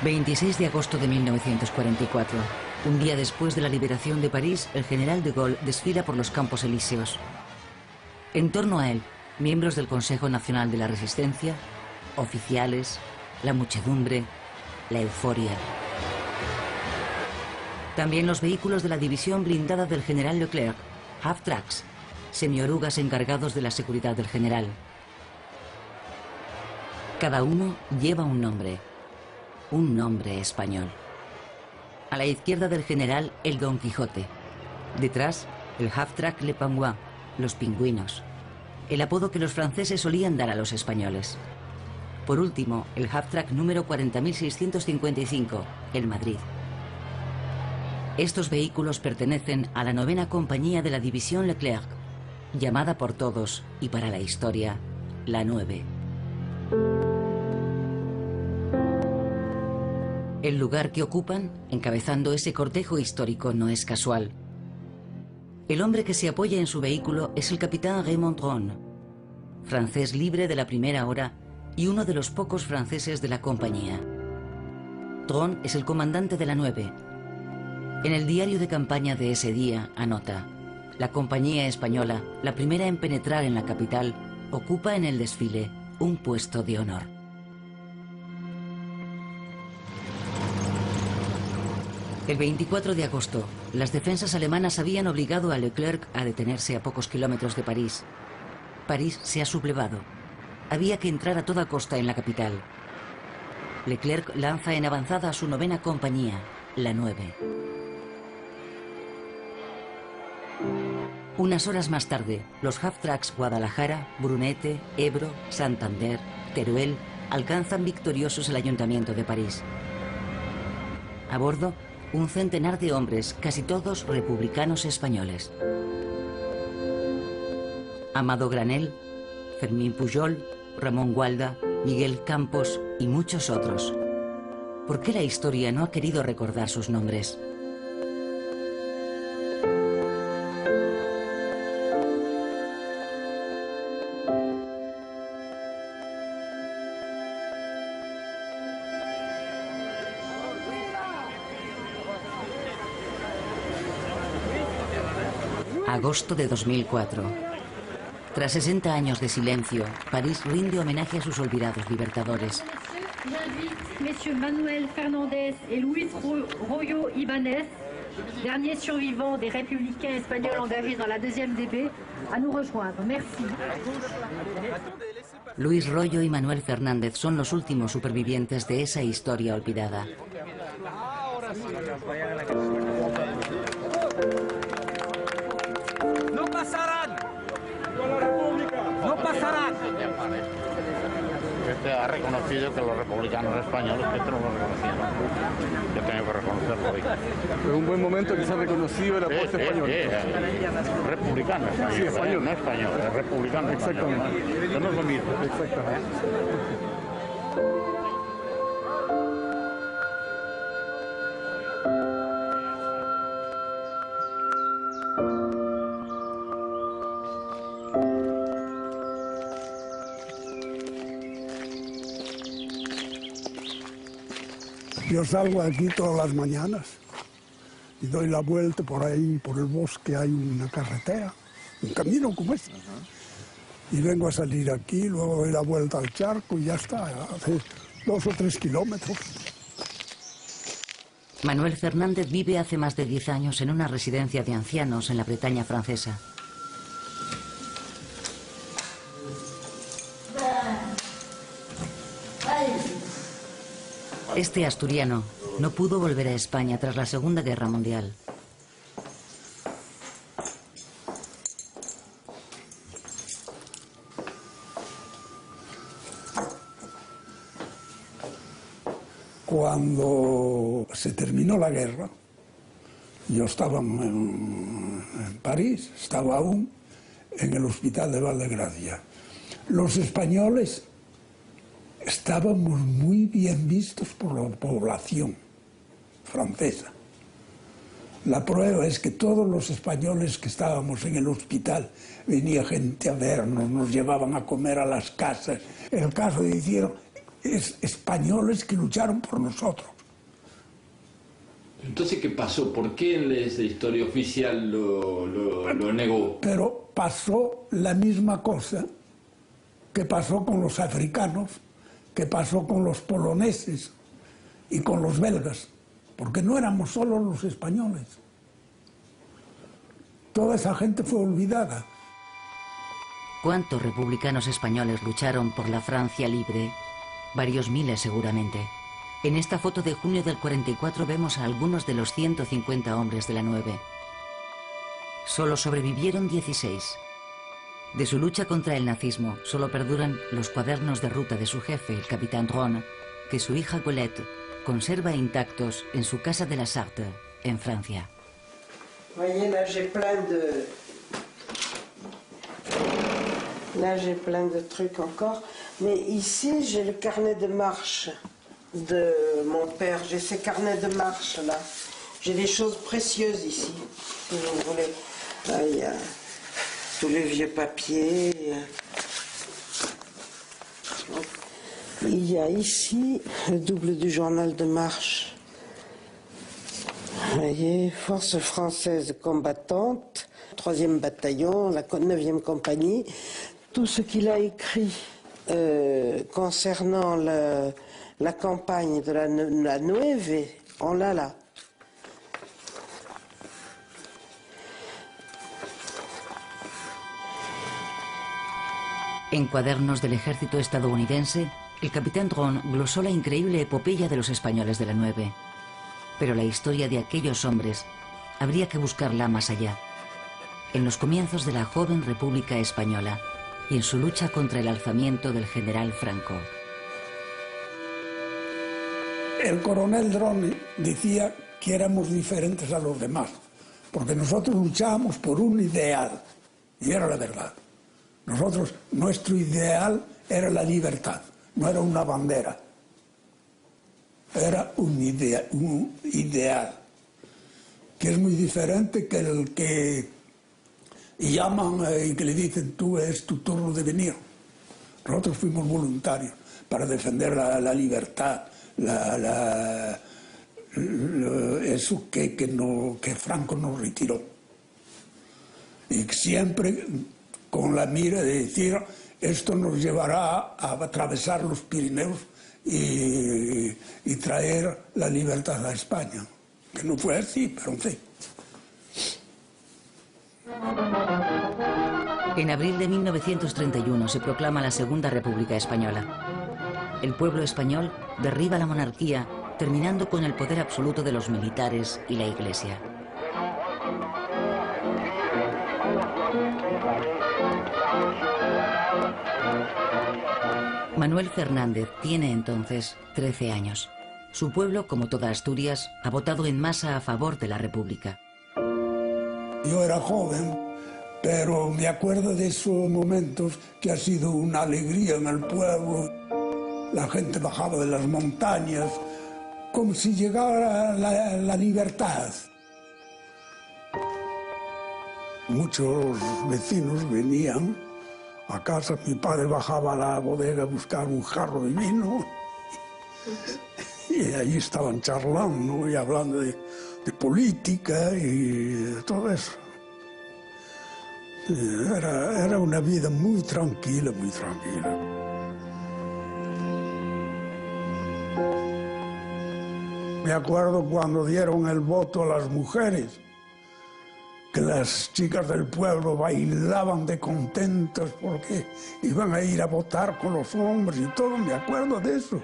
26 de agosto de 1944. Un día después de la liberación de París, el general de Gaulle desfila por los Campos Elíseos. En torno a él, miembros del Consejo Nacional de la Resistencia, oficiales, la muchedumbre, la euforia. También los vehículos de la división blindada del general Leclerc, half-tracks, semiorugas encargados de la seguridad del general. Cada uno lleva un nombre español. A la izquierda del general, el Don Quijote. Detrás, el half-track Le Pingouin, los pingüinos, el apodo que los franceses solían dar a los españoles. Por último, el half-track número 40.655, el Madrid. Estos vehículos pertenecen a la 9ª compañía de la división Leclerc, llamada por todos y para la historia, la 9. El lugar que ocupan, encabezando ese cortejo histórico, no es casual. El hombre que se apoya en su vehículo es el capitán Raymond Tron, francés libre de la primera hora y uno de los pocos franceses de la compañía. Tron es el comandante de la 9. En el diario de campaña de ese día anota: la compañía española, la primera en penetrar en la capital, ocupa en el desfile un puesto de honor. El 24 de agosto, las defensas alemanas habían obligado a Leclerc a detenerse a pocos kilómetros de París. París se ha sublevado. Había que entrar a toda costa en la capital. Leclerc lanza en avanzada a su 9ª compañía, la 9. Unas horas más tarde, los half-tracks Guadalajara, Brunete, Ebro, Santander, Teruel alcanzan victoriosos el ayuntamiento de París. A bordo, un centenar de hombres, casi todos republicanos españoles. Amado Granell, Fermín Pujol, Ramón Gualda, Miguel Campos y muchos otros. ¿Por qué la historia no ha querido recordar sus nombres? Agosto de 2004. Tras 60 años de silencio, París rinde homenaje a sus olvidados libertadores. Messieurs Manuel Fernández et Luis Royo Ibáñez, derniers survivants des républicains espagnols engagés dans la 2e DB, a nous rejoindre. Merci. Luis Royo y Manuel Fernández son los últimos supervivientes de esa historia olvidada. ¡No pasarán! ¡No pasarán! Este ha reconocido que los republicanos españoles, que esto no lo reconocieron. Yo tengo que reconocerlo hoy. Es un buen momento que se ha reconocido el aporte español. Republicano español, sí, español. No español, es republicano español. Exactamente. Eso no es lo mismo. Exactamente. Yo salgo aquí todas las mañanas y doy la vuelta por ahí, por el bosque, hay una carretera, un camino como este. Y vengo a salir aquí, luego doy la vuelta al charco y ya está, hace 2 o 3 kilómetros. Manuel Fernández vive hace más de 10 años en una residencia de ancianos en la Bretaña francesa. Este asturiano no pudo volver a España tras la Segunda Guerra Mundial. Cuando se terminó la guerra, yo estaba en París, estaba aún en el hospital de Valdegracia. Los españoles estábamos muy bien vistos por la población francesa. La prueba es que todos los españoles que estábamos en el hospital, venía gente a vernos, nos llevaban a comer a las casas. El caso hicieron españoles que lucharon por nosotros. Entonces, ¿qué pasó? ¿Por qué en esa historia oficial lo negó? Pero pasó la misma cosa que pasó con los africanos, que pasó con los poloneses y con los belgas, porque no éramos solo los españoles. Toda esa gente fue olvidada. ¿Cuántos republicanos españoles lucharon por la Francia libre? Varios miles seguramente. En esta foto de junio del 44 vemos a algunos de los 150 hombres de la 9. Solo sobrevivieron 16. De su lucha contra el nazismo solo perduran los cuadernos de ruta de su jefe, el capitán Dron, que su hija Colette conserva intactos en su casa de la Sarthe, en Francia. Voyez, là j'ai plein de trucs encore, mais ici j'ai le carnet de marche de mon père, j'ai ces carnets de marche là, j'ai des choses précieuses ici, si vous voulez. Là il y a tous les vieux papiers, il y a ici le double du journal de marche. Vous voyez, forces françaises combattantes, 3e bataillon, la 9e compagnie, tout ce qu'il a écrit concernant la campagne de la 9, on l'a là. En cuadernos del ejército estadounidense, el capitán Dron glosó la increíble epopeya de los españoles de la 9. Pero la historia de aquellos hombres habría que buscarla más allá, en los comienzos de la joven República Española y en su lucha contra el alzamiento del general Franco. El coronel Dron decía que éramos diferentes a los demás, porque nosotros luchábamos por un ideal, y era la verdad. Nuestro ideal era la libertad, no era una bandera. Era un ideal que es muy diferente que el que llaman y que le dicen tú es tu turno de venir. Nosotros fuimos voluntarios para defender la libertad, eso que Franco nos retiró. Y siempre con la mira de decir esto nos llevará a atravesar los Pirineos y traer la libertad a España. Que no fue así, pero en fin. En abril de 1931 se proclama la Segunda República Española. El pueblo español derriba la monarquía, terminando con el poder absoluto de los militares y la Iglesia. Manuel Fernández tiene entonces 13 años. Su pueblo, como toda Asturias, ha votado en masa a favor de la República. Yo era joven, pero me acuerdo de esos momentos que ha sido una alegría en el pueblo. La gente bajaba de las montañas, como si llegara la libertad. Muchos vecinos venían a casa, mi padre bajaba a la bodega a buscar un jarro de vino y allí estaban charlando y hablando de política y de todo eso. Era una vida muy tranquila, muy tranquila. Me acuerdo cuando dieron el voto a las mujeres, que las chicas del pueblo bailaban de contentas porque iban a ir a votar con los hombres y todo, me acuerdo de eso.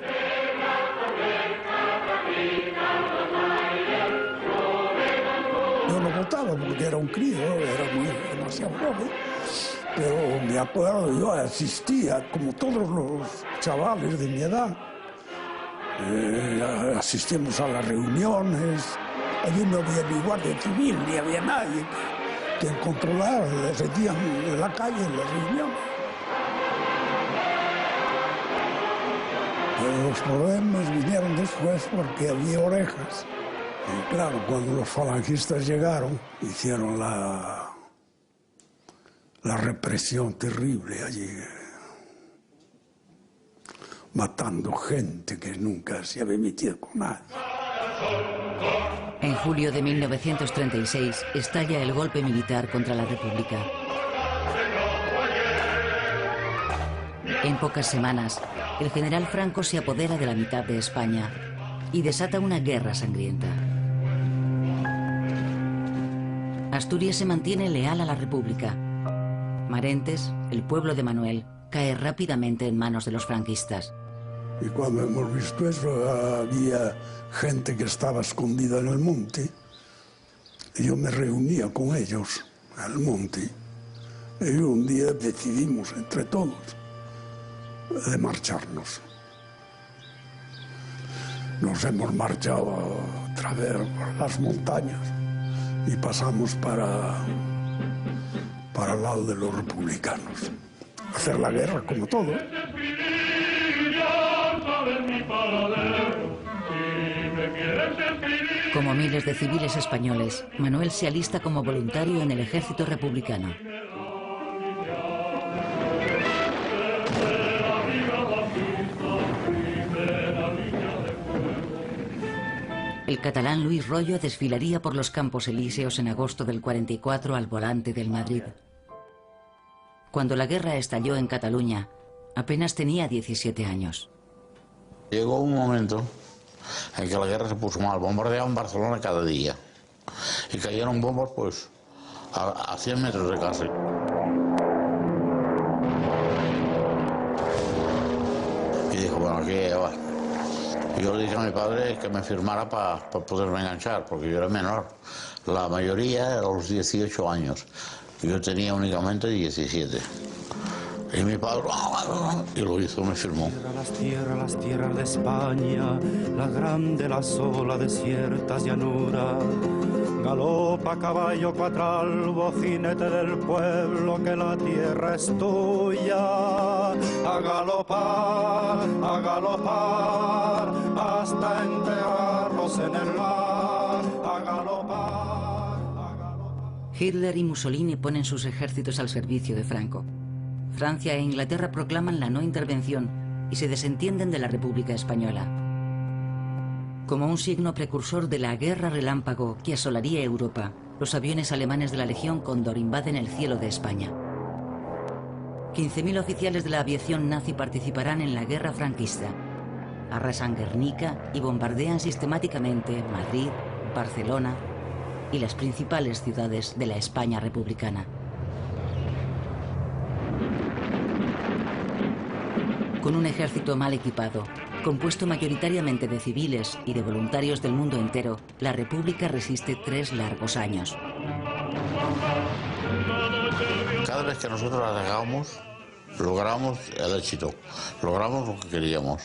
Yo no votaba porque era un crío, era demasiado joven, pero me acuerdo, yo asistía, como todos los chavales de mi edad, asistíamos a las reuniones. Allí no había ni guardia civil, ni había nadie que controlara, les metían en la calle en la reunión. Pero los problemas vinieron después porque había orejas. Y claro, cuando los falangistas llegaron, hicieron la represión terrible allí. matando gente que nunca se había metido con nadie. En julio de 1936 estalla el golpe militar contra la República. En pocas semanas, el general Franco se apodera de la mitad de España y desata una guerra sangrienta. Asturias se mantiene leal a la República. Marentes, el pueblo de Manuel, cae rápidamente en manos de los franquistas. Y cuando hemos visto eso, había gente que estaba escondida en el monte. Y yo me reunía con ellos en el monte. Y un día decidimos entre todos de marcharnos. Nos hemos marchado a través de las montañas y pasamos para el lado de los republicanos. Hacer la guerra como todo. Como miles de civiles españoles, Manuel se alista como voluntario en el ejército republicano. El catalán Luis Royo desfilaría por los Campos Elíseos en agosto del 44 al volante del Madrid. Cuando la guerra estalló en Cataluña, apenas tenía 17 años. Llegó un momento en que la guerra se puso mal. Bombardeaban Barcelona cada día. Y cayeron bombas, pues, a 100 metros de casa. Y dijo, bueno, aquí va. Yo le dije a mi padre que me firmara para poderme enganchar, porque yo era menor. La mayoría a los 18 años. Yo tenía únicamente 17. Y mi padre, y lo hizo, me firmó. Las tierras de España, la grande, la sola, desiertas llanuras. Galopa caballo cuatralbo, jinete del pueblo, que la tierra es tuya. A galopar, hasta enterrarlos en el mar. A galopar, a galopar. Hitler y Mussolini ponen sus ejércitos al servicio de Franco. Francia e Inglaterra proclaman la no intervención y se desentienden de la República Española. Como un signo precursor de la guerra relámpago que asolaría Europa, los aviones alemanes de la Legión Cóndor invaden el cielo de España. 15.000 oficiales de la aviación nazi participarán en la guerra franquista. Arrasan Guernica y bombardean sistemáticamente Madrid, Barcelona y las principales ciudades de la España republicana. Con un ejército mal equipado, compuesto mayoritariamente de civiles y de voluntarios del mundo entero, la República resiste 3 largos años. Cada vez que nosotros atacábamos, logramos el éxito, logramos lo que queríamos.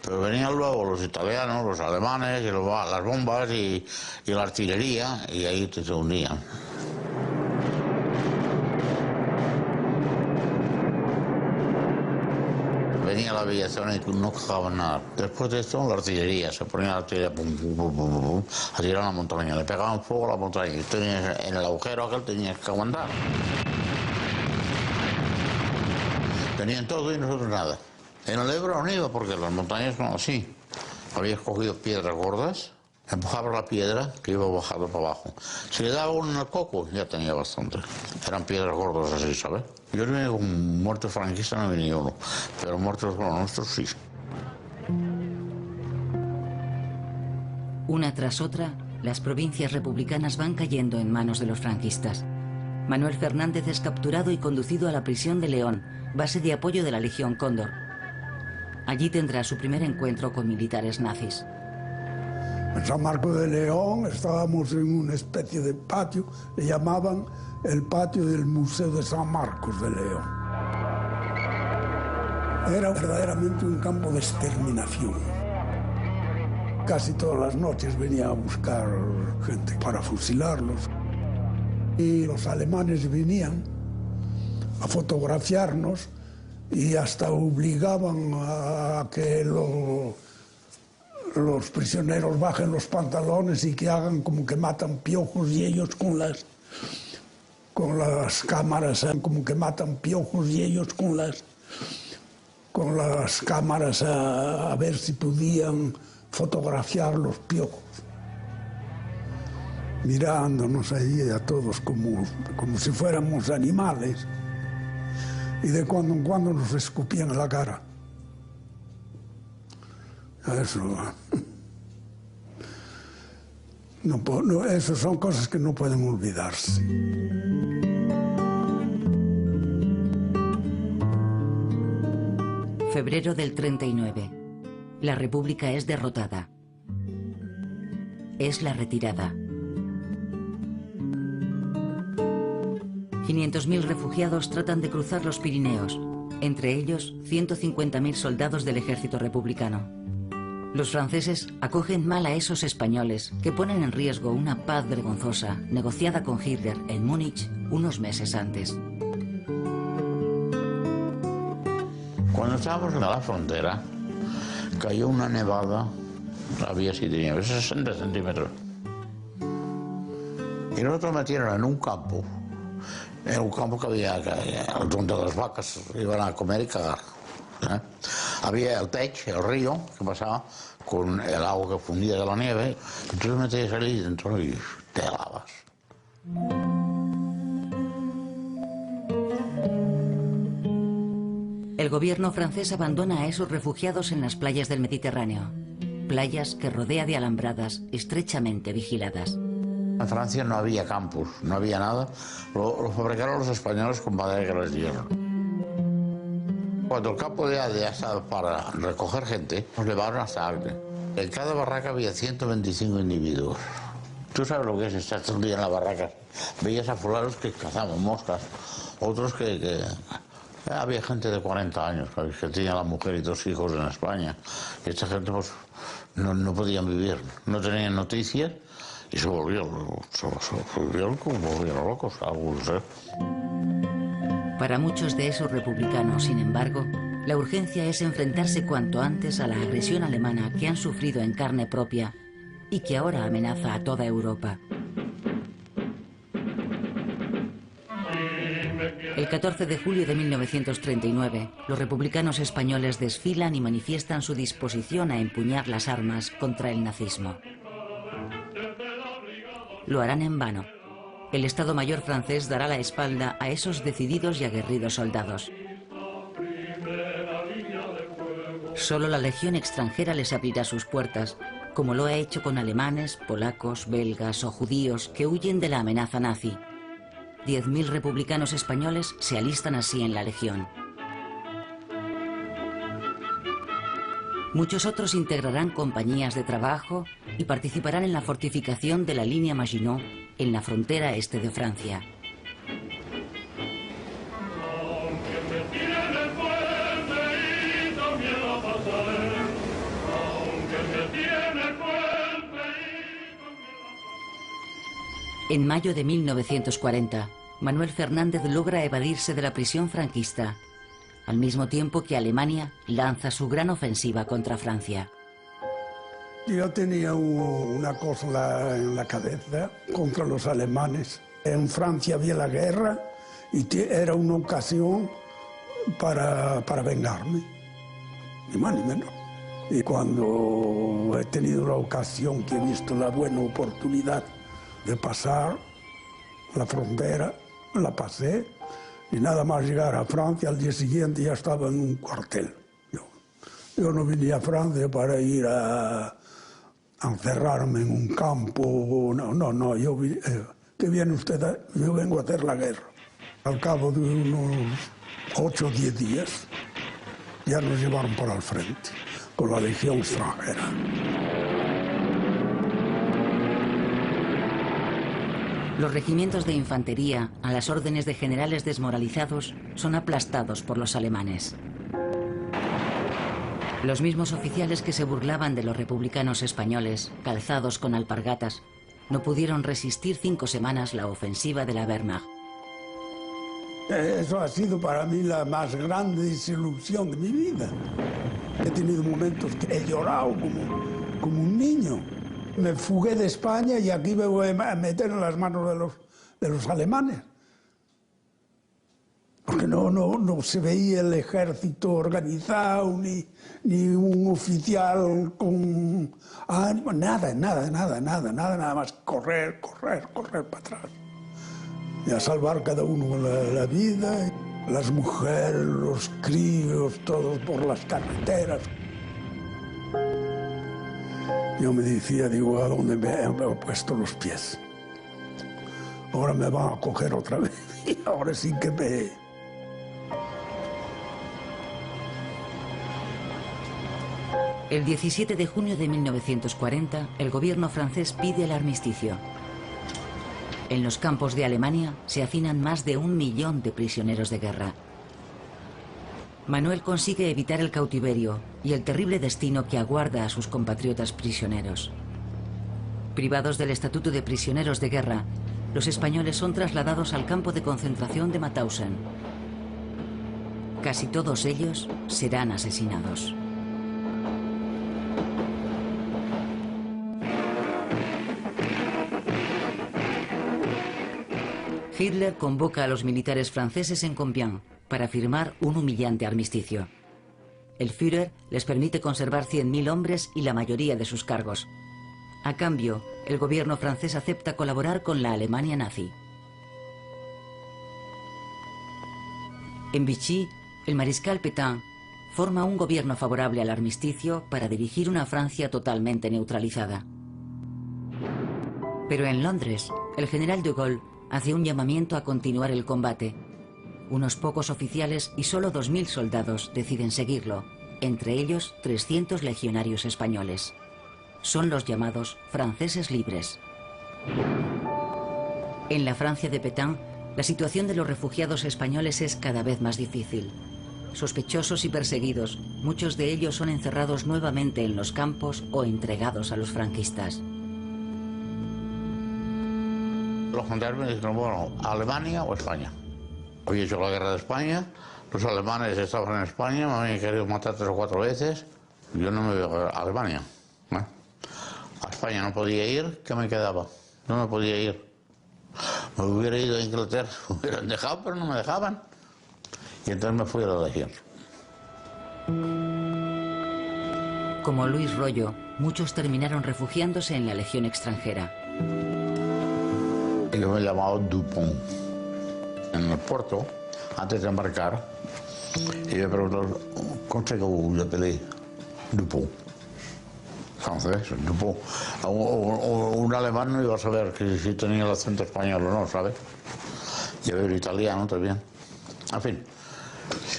Pero venían luego los italianos, los alemanes, y las bombas y la artillería, y ahí se unían. Venía la aviación y no cajaban nada. Después de esto, la artillería, se ponía la artillería pum, pum, pum, pum, pum, a tirar a la montaña, le pegaban fuego a la montaña, y en el agujero aquel tenías que aguantar. Tenían todo y nosotros nada. En el Ebro no iba porque las montañas son así. Habías cogido piedras gordas, empujabas la piedra que iba bajando para abajo. Si le daba uno en el coco, ya tenía bastante. Eran piedras gordas así, ¿sabes? Yo no venía con muertos franquistas, no venía uno, pero muertos con los nuestros sí. Una tras otra, las provincias republicanas van cayendo en manos de los franquistas. Manuel Fernández es capturado y conducido a la prisión de León, base de apoyo de la Legión Cóndor. Allí tendrá su primer encuentro con militares nazis. En San Marcos de León estábamos en una especie de patio, le llamaban el patio del Museo de San Marcos de León. Era verdaderamente un campo de exterminación. Casi todas las noches venía a buscar gente para fusilarlos. Y los alemanes venían a fotografiarnos y hasta obligaban a que los prisioneros bajen los pantalones y que hagan como que matan piojos, y ellos con las cámaras como que matan piojos, y ellos con las con las cámaras a ver si podían fotografiar los piojos, mirándonos ahí a todos como si fuéramos animales, y de cuando en cuando nos escupían en la cara. Eso son cosas que no pueden olvidarse. Febrero del 39. La República es derrotada. Es la retirada. 500.000 refugiados tratan de cruzar los Pirineos, entre ellos 150.000 soldados del ejército republicano. Los franceses acogen mal a esos españoles que ponen en riesgo una paz vergonzosa negociada con Hitler en Múnich unos meses antes. Cuando estábamos en la frontera, cayó una nevada, había 60 centímetros. Y nosotros metieron en un campo que había, donde las vacas iban a comer y cagar. Había el Tech, el río, que pasaba con el agua que fundía de la nieve. Entonces metías ahí dentro y te helabas. El gobierno francés abandona a esos refugiados en las playas del Mediterráneo, playas que rodea de alambradas estrechamente vigiladas. En Francia no había campus, no había nada. Lo fabricaron los españoles con madera que les dieron. Cuando el campo de Ade ya estaba para recoger gente, nos llevaron hasta Agde. En cada barraca había 125 individuos. Tú sabes lo que es estar todo el día en la barraca. Veías a fulanos que cazaban moscas, otros que había gente de 40 años que tenía la mujer y 2 hijos en España. Y esta gente pues no podían vivir, no tenían noticias y se volvieron locos, algunos. Para muchos de esos republicanos, sin embargo, la urgencia es enfrentarse cuanto antes a la agresión alemana que han sufrido en carne propia y que ahora amenaza a toda Europa. El 14 de julio de 1939, los republicanos españoles desfilan y manifiestan su disposición a empuñar las armas contra el nazismo. Lo harán en vano. El Estado Mayor francés dará la espalda a esos decididos y aguerridos soldados. Solo la Legión extranjera les abrirá sus puertas, como lo ha hecho con alemanes, polacos, belgas o judíos que huyen de la amenaza nazi. 10.000 republicanos españoles se alistan así en la Legión. Muchos otros integrarán compañías de trabajo y participarán en la fortificación de la línea Maginot en la frontera este de Francia. En mayo de 1940, Manuel Fernández logra evadirse de la prisión franquista, al mismo tiempo que Alemania lanza su gran ofensiva contra Francia. Yo tenía una cosa en la cabeza contra los alemanes. En Francia había la guerra y era una ocasión para vengarme, ni más ni menos. Y cuando he tenido la ocasión, que he visto la buena oportunidad de pasar la frontera, la pasé, y nada más llegar a Francia, al día siguiente ya estaba en un cuartel. Yo no vine a Francia para ir a encerrarme en un campo, no, yo vine, ¿qué viene usted? Yo vengo a hacer la guerra. Al cabo de unos 8 o 10 días, ya nos llevaron por al frente, con la Legión extranjera. Los regimientos de infantería, a las órdenes de generales desmoralizados, son aplastados por los alemanes. Los mismos oficiales que se burlaban de los republicanos españoles, calzados con alpargatas, no pudieron resistir 5 semanas la ofensiva de la Wehrmacht. Eso ha sido para mí la más grande desilusión de mi vida. He tenido momentos que he llorado como un niño. Me fugué de España y aquí me voy a meter en las manos de los alemanes. porque no se veía el ejército organizado, ni un oficial con ánimo, nada más correr para atrás. Y a salvar cada uno la vida, las mujeres, los críos, todos por las carreteras. Yo me decía, digo, ¿a dónde me he puesto los pies? Ahora me van a coger otra vez y ahora sí que me... El 17 de junio de 1940, el gobierno francés pide el armisticio. En los campos de Alemania se hacinan más de 1 millón de prisioneros de guerra. Manuel consigue evitar el cautiverio y el terrible destino que aguarda a sus compatriotas prisioneros. Privados del estatuto de prisioneros de guerra, los españoles son trasladados al campo de concentración de Mauthausen. Casi todos ellos serán asesinados. Hitler convoca a los militares franceses en Compiègne para firmar un humillante armisticio. El Führer les permite conservar 100.000 hombres y la mayoría de sus cargos. A cambio, el gobierno francés acepta colaborar con la Alemania nazi. En Vichy, el mariscal Pétain forma un gobierno favorable al armisticio para dirigir una Francia totalmente neutralizada. Pero en Londres, el general de Gaulle hace un llamamiento a continuar el combate. Unos pocos oficiales y solo 2.000 soldados deciden seguirlo, entre ellos 300 legionarios españoles. Son los llamados franceses libres. En la Francia de Pétain, la situación de los refugiados españoles es cada vez más difícil. Sospechosos y perseguidos, muchos de ellos son encerrados nuevamente en los campos o entregados a los franquistas. Los generales me dijeron, bueno, ¿Alemania o España? Había hecho la guerra de España, los alemanes estaban en España, me habían querido matar 3 o 4 veces, yo no me voy a Alemania. A España no podía ir, ¿qué me quedaba? No me podía ir. Me hubiera ido a Inglaterra, me hubieran dejado, pero no me dejaban. Y entonces me fui a la Legión. Como Luis Royo, muchos terminaron refugiándose en la Legión extranjera. Yo me llamaba Dupont. En el puerto, antes de embarcar, y me preguntó, ¿cómo se llama el Dupont? Francés, Dupont. Un alemán no iba a saber que si tenía el acento español o no, ¿sabes? Y el italiano también. En fin.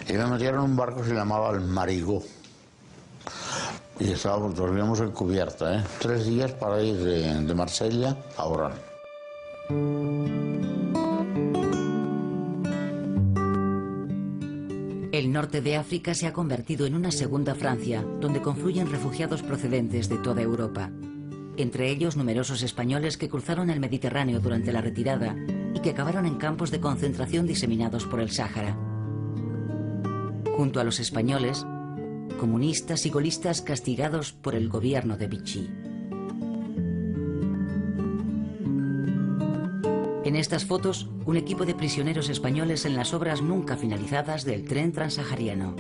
Y me metieron en un barco que se llamaba el Marigot. Y dormíamos en cubierta, 3 días para ir de Marsella a Oran. El norte de África se ha convertido en una segunda Francia, donde confluyen refugiados procedentes de toda Europa. Entre ellos, numerosos españoles que cruzaron el Mediterráneo durante la retirada y que acabaron en campos de concentración diseminados por el Sáhara. Junto a los españoles, comunistas y gaullistas castigados por el gobierno de Vichy. En estas fotos, un equipo de prisioneros españoles en las obras nunca finalizadas del tren transsahariano.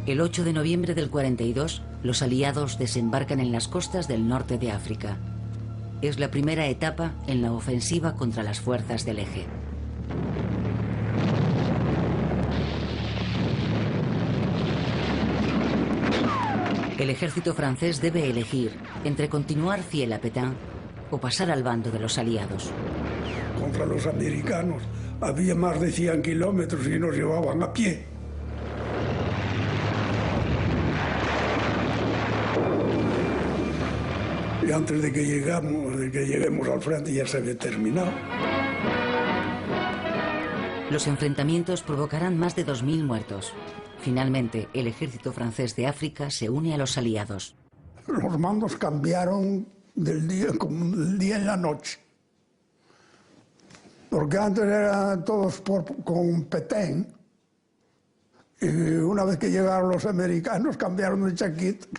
El 8 de noviembre del 42, los aliados desembarcan en las costas del norte de África. Es la primera etapa en la ofensiva contra las fuerzas del Eje. El ejército francés debe elegir entre continuar fiel a Pétain o pasar al bando de los aliados. Contra los americanos había más de 100 kilómetros y nos llevaban a pie. Y antes de que lleguemos al frente ya se había terminado. Los enfrentamientos provocarán más de 2.000 muertos. Finalmente, el ejército francés de África se une a los aliados. Los mandos cambiaron del día en la noche. Porque antes eran todos con Pétain Y una vez que llegaron los americanos, cambiaron de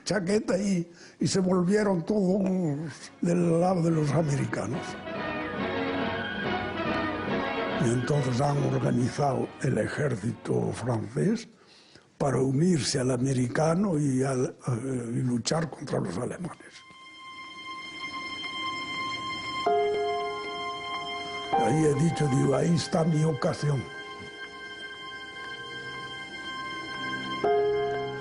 chaqueta y se volvieron todos del lado de los americanos. Y entonces han organizado el ejército francés para unirse al americano y luchar contra los alemanes. Ahí he dicho, digo, ahí está mi ocasión.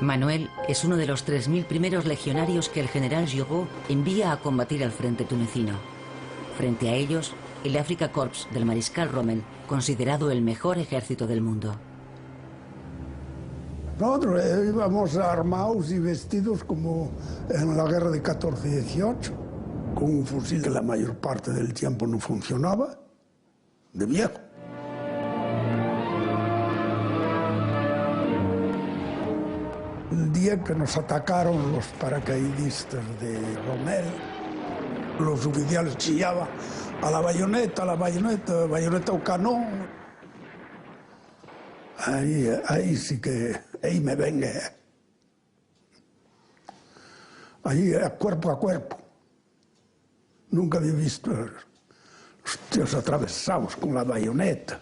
Manuel es uno de los 3.000 primeros legionarios que el general Giraud envía a combatir al frente tunecino. Frente a ellos, el Afrika Korps del mariscal Rommel, considerado el mejor ejército del mundo. Nosotros íbamos armados y vestidos como en la guerra de 14-18, con un fusil que la mayor parte del tiempo no funcionaba, de viejo. El día que nos atacaron los paracaidistas de Rommel, los oficiales chillaban a la bayoneta o canón. Ahí sí que, ahí me vengué. Allí cuerpo a cuerpo. Nunca había visto los tíos atravesados con la bayoneta.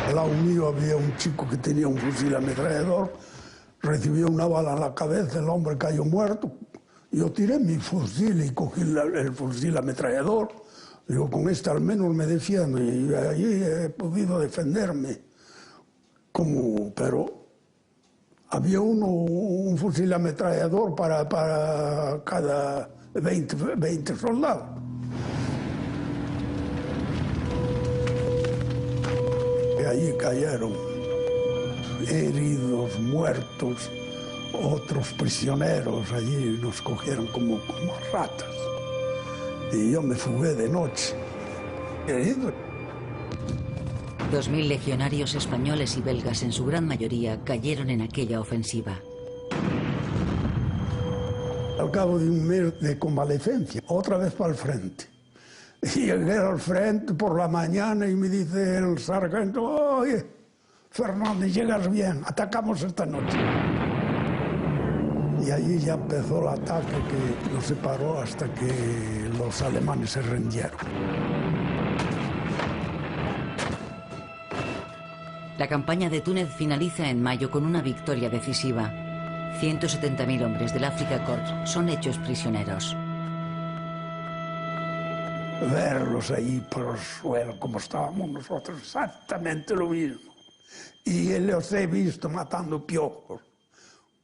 Al lado mío había un chico que tenía un fusil ametrallador, recibió una bala en la cabeza, el hombre cayó muerto. Yo tiré mi fusil y cogí el fusil ametrallador. Digo, con este al menos me defiendo y allí he podido defenderme. Pero había un fusil ametrallador para cada 20 soldados. Y allí cayeron heridos, muertos, otros prisioneros. Allí nos cogieron como ratas. Y yo me fugué de noche, herido. 2.000 legionarios españoles y belgas, en su gran mayoría, cayeron en aquella ofensiva. Al cabo de un mes de convalecencia, otra vez para el frente. Y llegué al frente por la mañana y me dice el sargento, oye, Fernández, llegas bien, atacamos esta noche. Y allí ya empezó el ataque que nos separó hasta que los alemanes se rindieron. La campaña de Túnez finaliza en mayo con una victoria decisiva. 170.000 hombres del Afrika Korps son hechos prisioneros. Verlos ahí por el suelo como estábamos nosotros, exactamente lo mismo. Y los he visto matando piojos,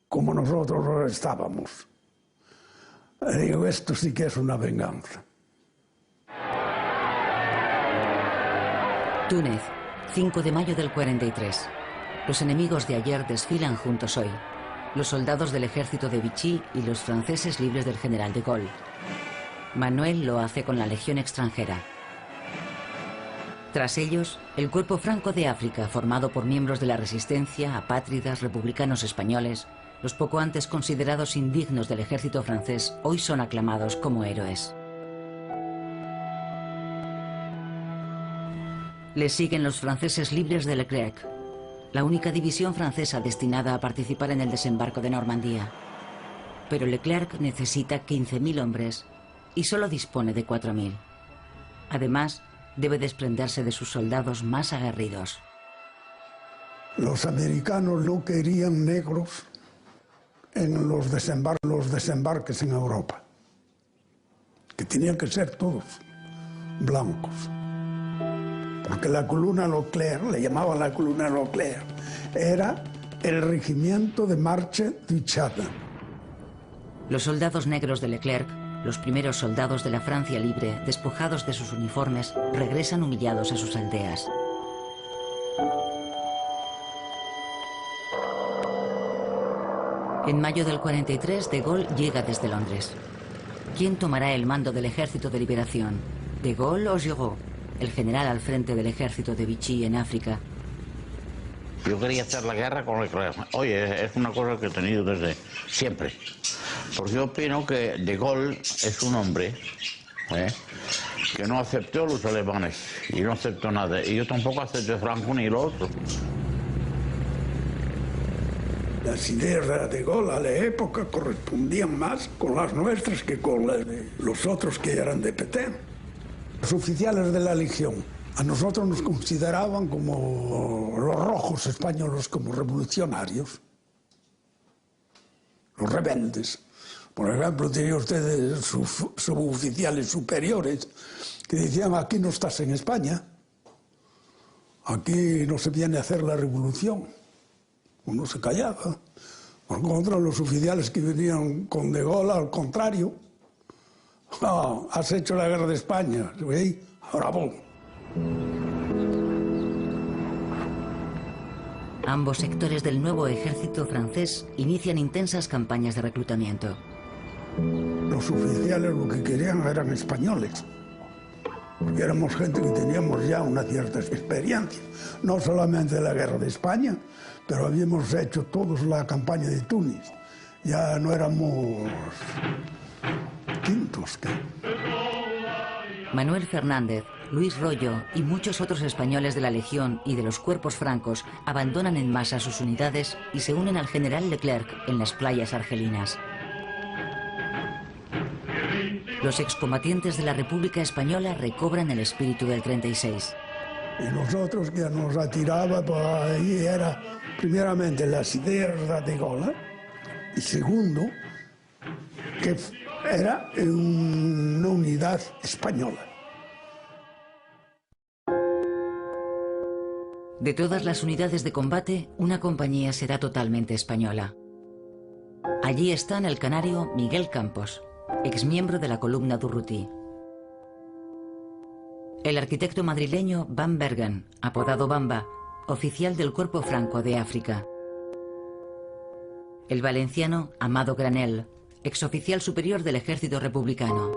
como nosotros estábamos. Digo, esto sí que es una venganza. Túnez, 5 de mayo del 43. Los enemigos de ayer desfilan juntos hoy. Los soldados del ejército de Vichy y los franceses libres del general de Gaulle. Manuel lo hace con la Legión extranjera. Tras ellos, el Cuerpo Franco de África, formado por miembros de la resistencia, apátridas, republicanos españoles, los poco antes considerados indignos del ejército francés, hoy son aclamados como héroes. Le siguen los franceses libres de Leclerc, la única división francesa destinada a participar en el desembarco de Normandía. Pero Leclerc necesita 15.000 hombres y solo dispone de 4.000. Además, debe desprenderse de sus soldados más aguerridos. Los americanos no querían negros en los desembarques en Europa, que tenían que ser todos blancos. Porque la columna Leclerc, le llamaban la columna Leclerc, era el regimiento de marcha du Tchad. Los soldados negros de Leclerc, los primeros soldados de la Francia libre, despojados de sus uniformes, regresan humillados a sus aldeas. En mayo del 43, de Gaulle llega desde Londres. ¿Quién tomará el mando del Ejército de Liberación? ¿De Gaulle o Giraud, el general al frente del ejército de Vichy en África? Yo quería hacer la guerra con Leclerc. Oye, es una cosa que he tenido desde siempre. Porque yo opino que de Gaulle es un hombre que no aceptó a los alemanes y no aceptó nada. Y yo tampoco acepté a Franco ni lo otro. Las ideas de Gaulle a la época correspondían más con las nuestras que con las de los otros que eran de Pétain. Los oficiales de la Legión a nosotros nos consideraban como los rojos españoles, como revolucionarios, los rebeldes. Por ejemplo, tenía ustedes suboficiales superiores que decían: aquí no estás en España, aquí no se viene a hacer la revolución. Uno se callaba. Por contra, los oficiales que venían con De Gaulle, al contrario: has hecho la guerra de España, ¿sí? Bravo. Ambos sectores del nuevo ejército francés inician intensas campañas de reclutamiento. Los oficiales lo que querían eran españoles, porque éramos gente que teníamos ya una cierta experiencia, no solamente de la guerra de España, pero habíamos hecho todos la campaña de Túnez. Ya no éramos quintos. Manuel Fernández, Luis Royo y muchos otros españoles de la Legión y de los cuerpos francos abandonan en masa sus unidades y se unen al general Leclerc en las playas argelinas. Los excombatientes de la República Española recobran el espíritu del 36. Y nosotros que nos atiraba por ahí era, primeramente, las ideas de Gaulle, y segundo, que era una unidad española. De todas las unidades de combate, una compañía será totalmente española. Allí están el canario Miguel Campos, exmiembro de la columna Durruti. El arquitecto madrileño Van Bergen, apodado Bamba, oficial del Cuerpo Franco de África. El valenciano Amado Granel, exoficial superior del ejército republicano.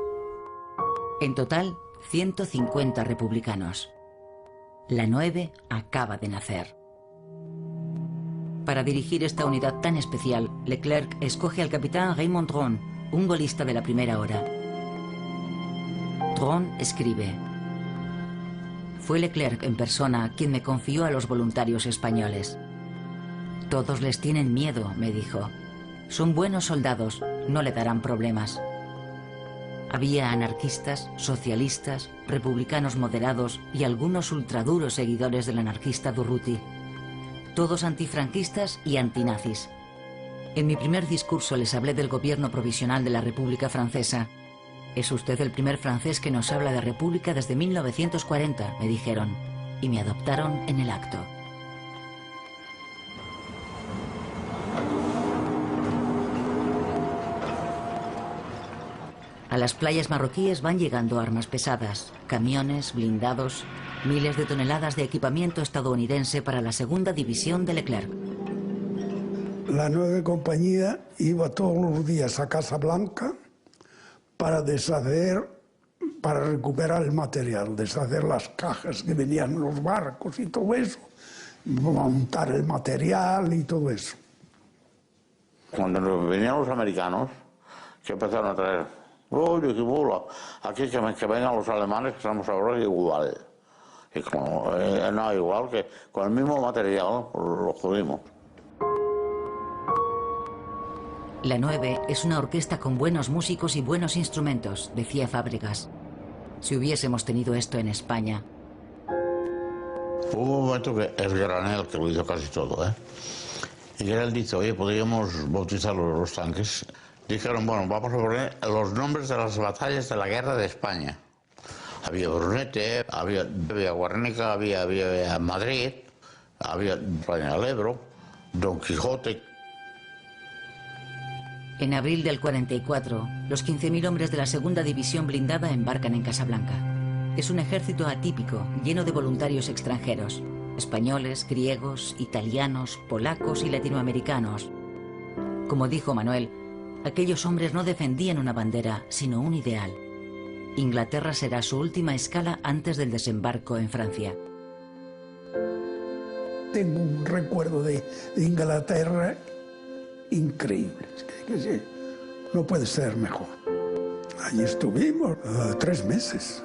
En total, 150 republicanos. La 9 acaba de nacer. Para dirigir esta unidad tan especial, Leclerc escoge al capitán Raymond Dron, un golista de la primera hora. Dron escribe: fue Leclerc en persona quien me confió a los voluntarios españoles. Todos les tienen miedo, me dijo. Son buenos soldados, no le darán problemas. Había anarquistas, socialistas, republicanos moderados y algunos ultraduros seguidores del anarquista Durruti. Todos antifranquistas y antinazis. En mi primer discurso les hablé del gobierno provisional de la República Francesa. Es usted el primer francés que nos habla de república desde 1940, me dijeron, y me adoptaron en el acto. A las playas marroquíes van llegando armas pesadas, camiones, blindados, miles de toneladas de equipamiento estadounidense para la segunda división de Leclerc. La 9 compañía iba todos los días a Casablanca para deshacer, para recuperar el material, deshacer las cajas que venían en los barcos y todo eso, montar el material y todo eso. Cuando venían los americanos, que empezaron a traer: oye, qué bola, aquí que vengan los alemanes, que estamos ahora igual. Y como no, igual que con el mismo material, pues lo jodimos. La 9 es una orquesta con buenos músicos y buenos instrumentos, decía Fábregas. Si hubiésemos tenido esto en España. Hubo un momento que el Granel, que lo hizo casi todo, y Granel dice: oye, podríamos bautizar los tanques. Dijeron: bueno, vamos a poner los nombres de las batallas de la guerra de España. Había Brunete, había Guernica, había Madrid, había España del Ebro, Don Quijote. En abril del 44, los 15.000 hombres de la segunda división blindada embarcan en Casablanca. Es un ejército atípico, lleno de voluntarios extranjeros, españoles, griegos, italianos, polacos y latinoamericanos. Como dijo Manuel, aquellos hombres no defendían una bandera, sino un ideal. Inglaterra será su última escala antes del desembarco en Francia. Tengo un recuerdo de Inglaterra increíble. No puede ser mejor. Allí estuvimos 3 meses.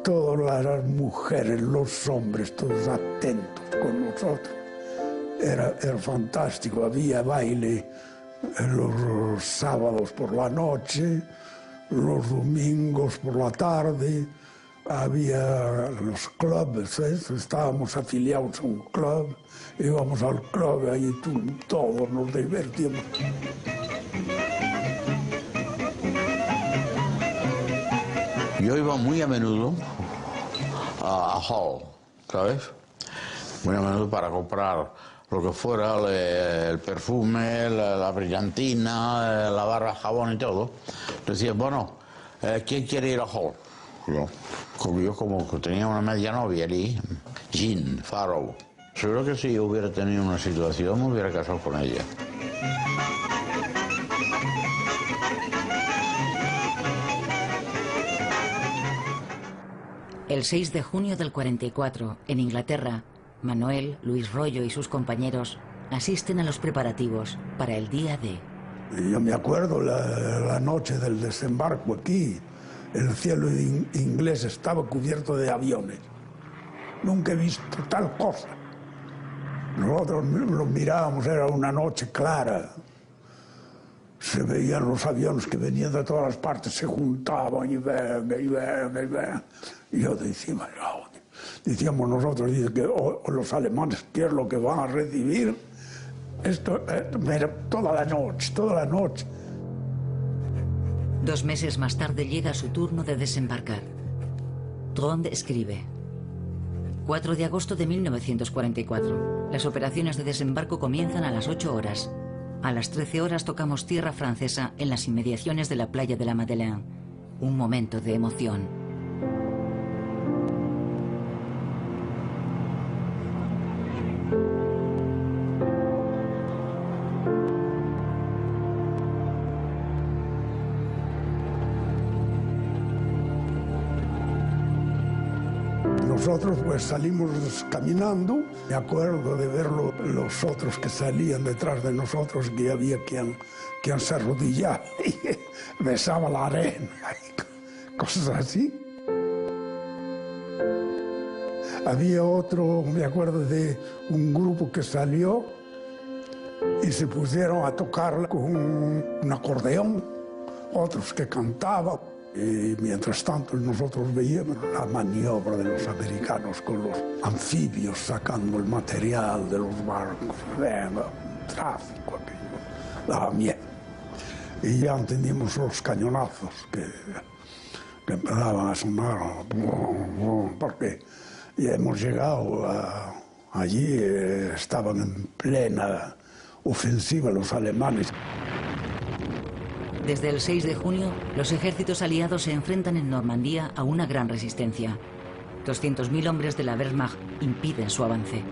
todas las mujeres, los hombres, todos atentos con nosotros. Era fantástico, había baile los sábados por la noche, los domingos por la tarde, había los clubes, estábamos afiliados a un club, íbamos al club y todos nos divertíamos. Yo iba muy a menudo a Hall, ¿sabes? Muy a menudo para comprar lo que fuera, el perfume, la brillantina, la barra de jabón y todo. Decía, bueno, ¿quién quiere ir a Hall? Yo como que tenía una media novia allí, Jean Farrow. Seguro que si yo hubiera tenido una situación me hubiera casado con ella. El 6 de junio del 44, en Inglaterra, Manuel, Luis Royo y sus compañeros asisten a los preparativos para el día D. Yo me acuerdo la noche del desembarco aquí, el cielo inglés estaba cubierto de aviones. Nunca he visto tal cosa. Nosotros lo mirábamos, era una noche clara. Se veían los aviones que venían de todas las partes, se juntaban y venga, y venga, y venga. Y yo decíamos nosotros, que los alemanes, ¿qué es lo que van a recibir? Esto, toda la noche. 2 meses más tarde llega su turno de desembarcar. Trond escribe: 4 de agosto de 1944. Las operaciones de desembarco comienzan a las 8 horas. A las 13 horas tocamos tierra francesa en las inmediaciones de la playa de la Madeleine. Un momento de emoción. Nosotros pues salimos caminando, me acuerdo de ver los otros que salían detrás de nosotros, que había quien se arrodillaba y besaba la arena, y cosas así. Había otro, me acuerdo de un grupo que salió y se pusieron a tocar con un acordeón, otros que cantaban. Y mientras tanto nosotros veíamos la maniobra de los americanos con los anfibios sacando el material de los barcos. Venga, tráfico, aquello daba miedo. Y ya entendimos los cañonazos que empezaban a sonar, porque ya hemos llegado allí, estaban en plena ofensiva los alemanes. Desde el 6 de junio, los ejércitos aliados se enfrentan en Normandía a una gran resistencia. 200.000 hombres de la Wehrmacht impiden su avance.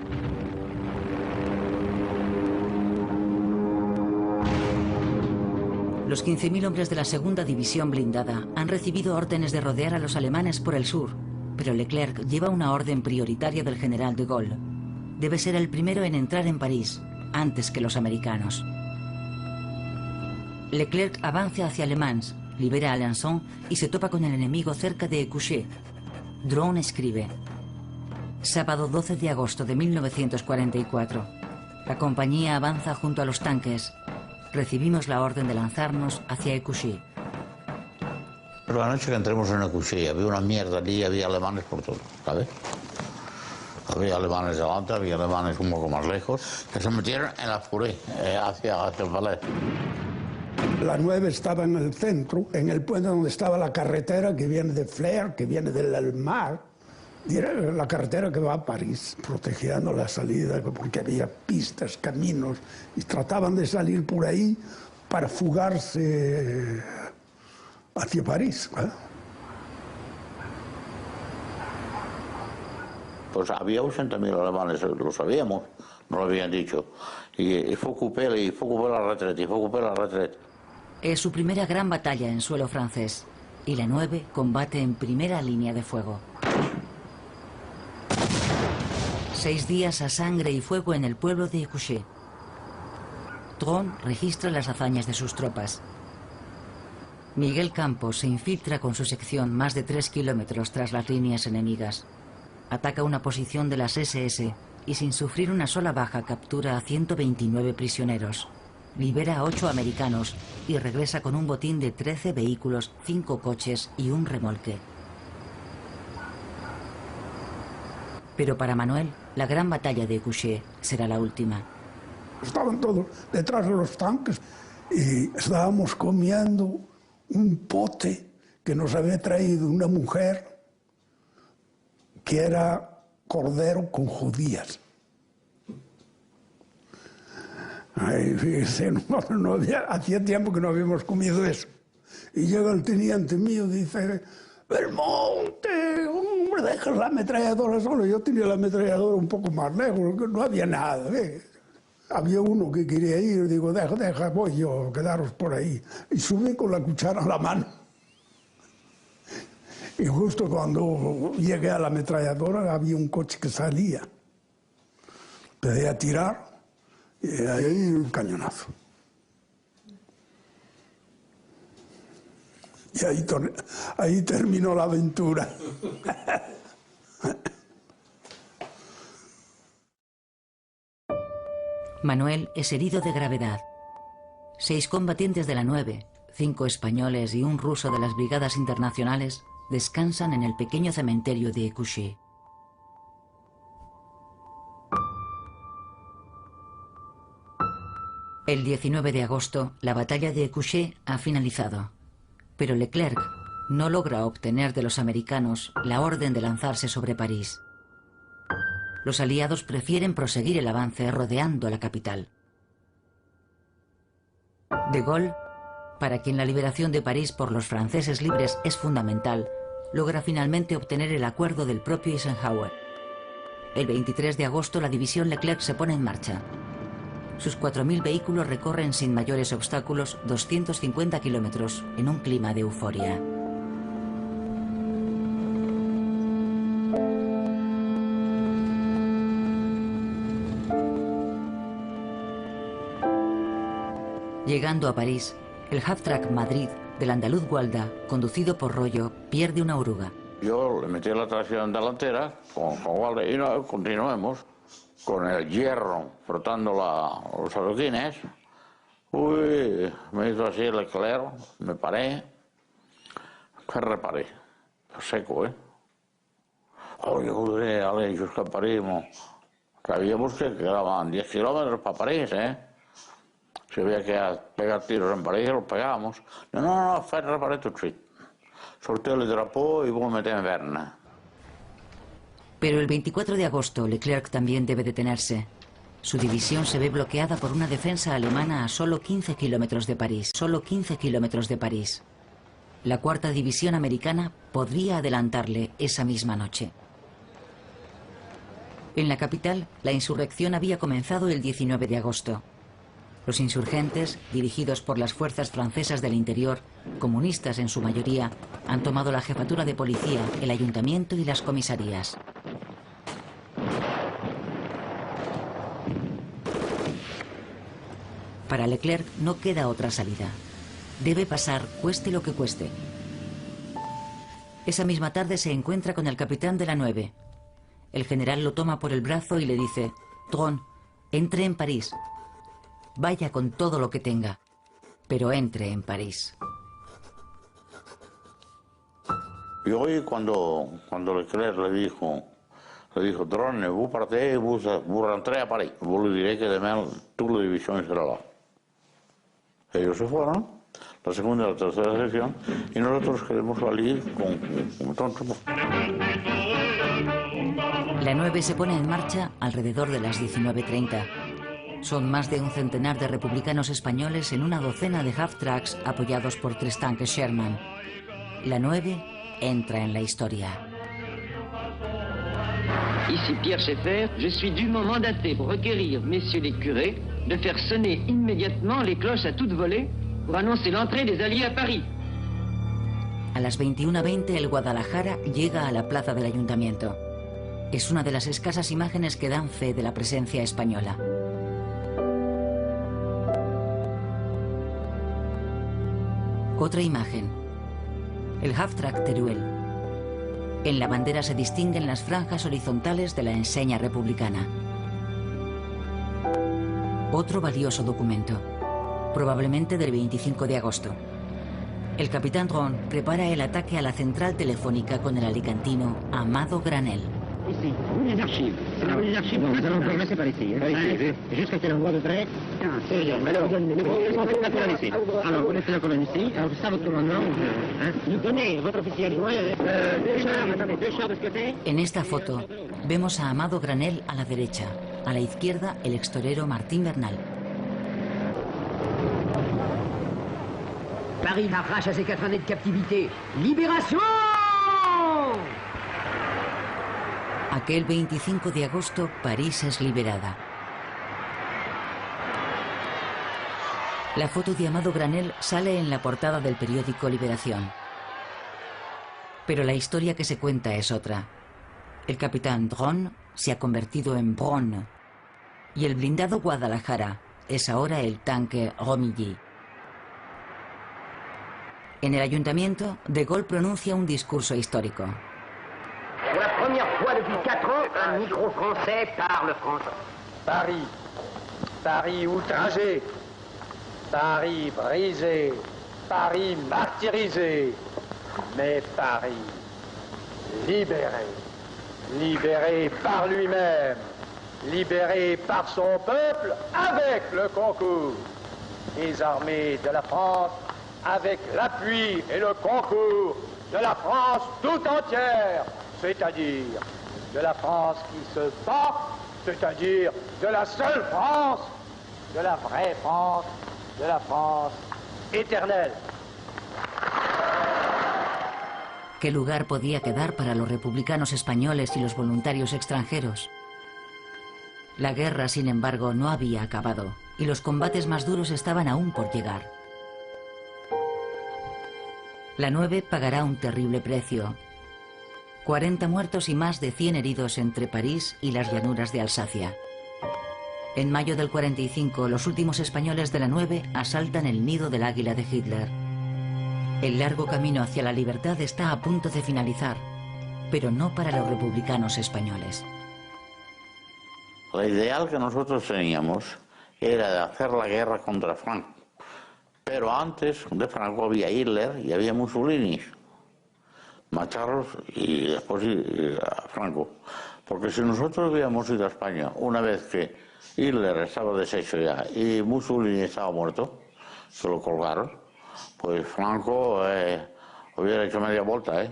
Los 15.000 hombres de la segunda división blindada han recibido órdenes de rodear a los alemanes por el sur, pero Leclerc lleva una orden prioritaria del general de Gaulle. Debe ser el primero en entrar en París, antes que los americanos. Leclerc avanza hacia Le Mans, libera a Alençon y se topa con el enemigo cerca de Écouché. Drone escribe: sábado 12 de agosto de 1944. La compañía avanza junto a los tanques. Recibimos la orden de lanzarnos hacia Écouché. Pero la noche que entremos en Écouché había una mierda allí, había alemanes por todo, ¿sabes? Había alemanes delante, había alemanes un poco más lejos, que se metieron en la Furé, hacia el Valais. La 9 estaba en el centro, en el puente donde estaba la carretera que viene de Flers, que viene del mar, la carretera que va a París, protegiendo la salida, porque había pistas, caminos, y trataban de salir por ahí para fugarse hacia París. Pues había 80.000 alemanes, lo sabíamos, nos lo habían dicho. Y fue ocupé la retrete, Es su primera gran batalla en suelo francés, y la 9 combate en primera línea de fuego. 6 días a sangre y fuego en el pueblo de Écouché. Drone registra las hazañas de sus tropas. Miguel Campos se infiltra con su sección más de 3 kilómetros tras las líneas enemigas. Ataca una posición de las SS y sin sufrir una sola baja captura a 129 prisioneros. Libera a 8 americanos y regresa con un botín de 13 vehículos, 5 coches y un remolque. Pero para Manuel, la gran batalla de Écouché será la última. Estaban todos detrás de los tanques y estábamos comiendo un pote que nos había traído una mujer que era cordero con judías. Ay, fíjese, hacía tiempo que no habíamos comido eso. Y llega el teniente mío y dice: Belmonte, hombre, dejas la ametralladora solo. Yo tenía la ametralladora un poco más lejos, no había nada. Había uno que quería ir, digo, deja, voy yo, quedaros por ahí. Y subí con la cuchara en la mano. Y justo cuando llegué a la ametralladora había un coche que salía. Empecé a tirar y ahí un cañonazo. Y ahí terminó la aventura. Manuel es herido de gravedad. 6 combatientes de la 9, 5 españoles y un ruso de las brigadas internacionales descansan en el pequeño cementerio de Écouché. El 19 de agosto, la batalla de Écouché ha finalizado, pero Leclerc no logra obtener de los americanos la orden de lanzarse sobre París. Los aliados prefieren proseguir el avance rodeando la capital. De Gaulle, para quien la liberación de París por los franceses libres es fundamental, logra finalmente obtener el acuerdo del propio Eisenhower. El 23 de agosto la división Leclerc se pone en marcha. Sus 4.000 vehículos recorren sin mayores obstáculos 250 kilómetros en un clima de euforia. Llegando a París, el half-track Madrid del andaluz Gualda, conducido por Rollo, pierde una oruga. Yo le metí la tracción delantera con Gualda y continuemos con el hierro frotando los adoquines. Uy, me hizo así el Leclerc, me paré. ¿Qué reparé? Seco, ¿eh? Oye, joder, ale, yo escaparíamos. Sabíamos que quedaban 10 kilómetros para París, ¿eh? Si había que pegar tiros en París, los pegábamos. No, fue reparé tout de suite. Solté el drapeau y voy a meter en Berna. Pero el 24 de agosto, Leclerc también debe detenerse. Su división se ve bloqueada por una defensa alemana a solo 15 kilómetros de París. Solo 15 kilómetros de París. La cuarta división americana podría adelantarle esa misma noche. En la capital, la insurrección había comenzado el 19 de agosto. Los insurgentes, dirigidos por las fuerzas francesas del interior, comunistas en su mayoría, han tomado la jefatura de policía, el ayuntamiento y las comisarías. Para Leclerc no queda otra salida. Debe pasar, cueste lo que cueste. Esa misma tarde se encuentra con el capitán de la 9. El general lo toma por el brazo y le dice: Dron, entre en París. Vaya con todo lo que tenga, pero entre en París. Y hoy cuando Leclerc le dijo, Drone, vous partez, vous rentrez a París. Vous le direz que demain toda la división será là. Ellos se fueron, la segunda y la tercera sección, y nosotros queremos salir con tontos. La 9 se pone en marcha alrededor de las 19:30. Son más de un centenar de republicanos españoles en una docena de half-tracks apoyados por 3 tanques Sherman. La 9 entra en la historia. Ici Pierre Schaeffer, je suis dûment mandaté pour requérir messieurs les curés de faire sonner immédiatement les cloches à toute volée pour annoncer l'entrée des Alliés à Paris. A las 21:20 el Guadalajara llega a la plaza del ayuntamiento. Es una de las escasas imágenes que dan fe de la presencia española. Otra imagen. El Haftrac Teruel. En la bandera se distinguen las franjas horizontales de la enseña republicana. Otro valioso documento, probablemente del 25 de agosto. El capitán Dron prepara el ataque a la central telefónica con el alicantino Amado Granel. Ici, les archives. C'est là où les archives. Nous allons progresser par ici. Jusqu'à quel endroit de près? C'est bien. Alors, la colonne ici. Alors, vous laissez la colonne ici. Alors, c'est ça votre commandement. Nous donnez votre officier adjoint. Deux chars de ce côté. En esta foto vemos a Amado Granel a la derecha. A la izquierda, el extorero Martín Bernal. Paris l'arrache à ses 4 années de captivité. Libération! Aquel 25 de agosto, París es liberada. La foto de Amado Granel sale en la portada del periódico Liberación. Pero la historia que se cuenta es otra. El capitán Dron se ha convertido en Bron. Y el blindado Guadalajara es ahora el tanque Romilly. En el ayuntamiento, De Gaulle pronuncia un discurso histórico. Pour la première fois depuis 4 ans, un micro français parle français. Paris. Paris outragé. Paris brisé. Paris martyrisé. Mais Paris libéré. Libéré par lui-même. Libéré par son peuple avec le concours des armées de la France, avec l'appui et le concours de la France tout entière, c'est-à-dire de la France qui se bat, c'est-à-dire de la seule France, de la vraie France, de la France éternelle. ¿Qué lugar podía quedar para los republicanos españoles y los voluntarios extranjeros? La guerra, sin embargo, no había acabado, y los combates más duros estaban aún por llegar. La 9 pagará un terrible precio. 40 muertos y más de 100 heridos entre París y las llanuras de Alsacia. En mayo del 45, los últimos españoles de la 9 asaltan el nido del águila de Hitler. El largo camino hacia la libertad está a punto de finalizar, pero no para los republicanos españoles. La ideal que nosotros teníamos era de hacer la guerra contra Franco. Pero antes de Franco había Hitler y había Mussolini. Matarlos y después a Franco. Porque si nosotros hubiéramos ido a España una vez que Hitler estaba deshecho ya y Mussolini estaba muerto, se lo colgaron, pues Franco hubiera hecho media vuelta,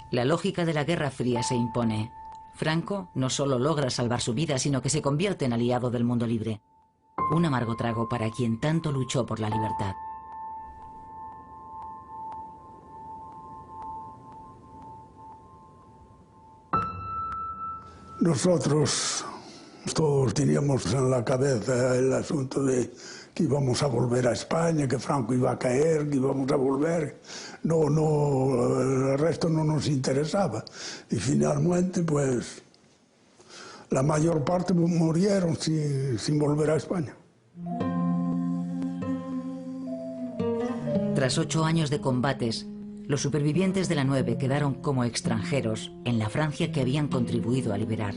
La lógica de la Guerra Fría se impone. Franco no solo logra salvar su vida, sino que se convierte en aliado del mundo libre. Un amargo trago para quien tanto luchó por la libertad. Nosotros todos teníamos en la cabeza el asunto de que íbamos a volver a España, que Franco iba a caer, que íbamos a volver. No, el resto no nos interesaba. Y finalmente, pues, la mayor parte murieron sin volver a España. Tras 8 años de combates, los supervivientes de la 9 quedaron como extranjeros en la Francia que habían contribuido a liberar.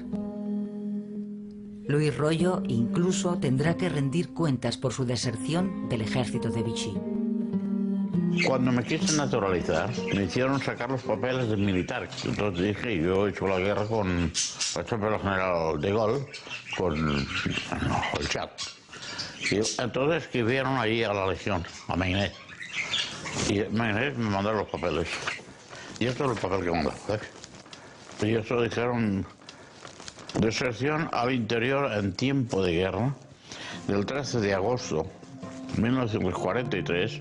Luis Royo incluso tendrá que rendir cuentas por su deserción del ejército de Vichy. Cuando me quise naturalizar, me hicieron sacar los papeles del militar. Entonces dije, yo he hecho la guerra con el general de Gaulle, con el Chat. Y entonces escribieron allí a la Legión, a Mainet. Y Mainet me mandaron los papeles. Y esto es el papel que mandó. Y eso dijeron, deserción al interior en tiempo de guerra, del 13 de agosto de 1943,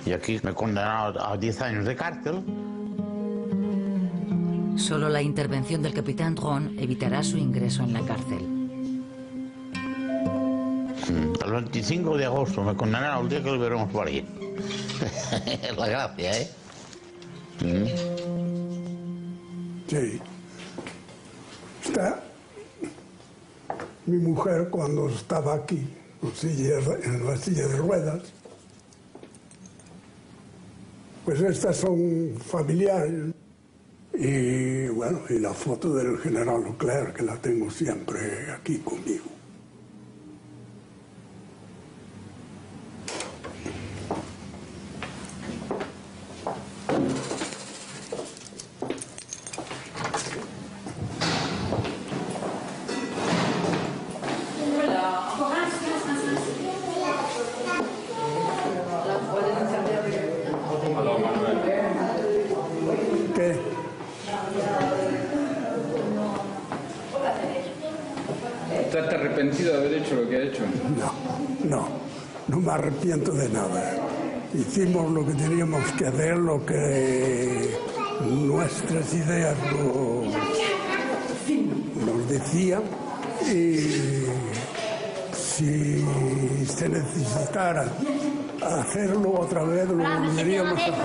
y aquí me condenaron a 10 años de cárcel. Solo la intervención del capitán Dron evitará su ingreso en la cárcel. El 25 de agosto me condenaron al día que liberamos París. La gracia, Sí. Mi mujer, cuando estaba aquí, en la silla de ruedas, Pues estas son familiares. Y bueno, y la foto del general Leclerc, que la tengo siempre aquí conmigo. ¿Qué? ¿Estás arrepentido de haber hecho lo que ha hecho? No me arrepiento de nada. Hicimos lo que teníamos que hacer, lo que nuestras ideas nos decían, y si se necesitara hacerlo otra vez, lo volveríamos a hacer.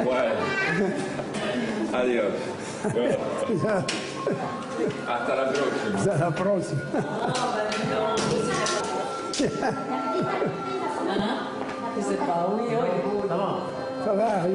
Bueno, adiós. Hasta la próxima. Hasta la próxima. Ça va,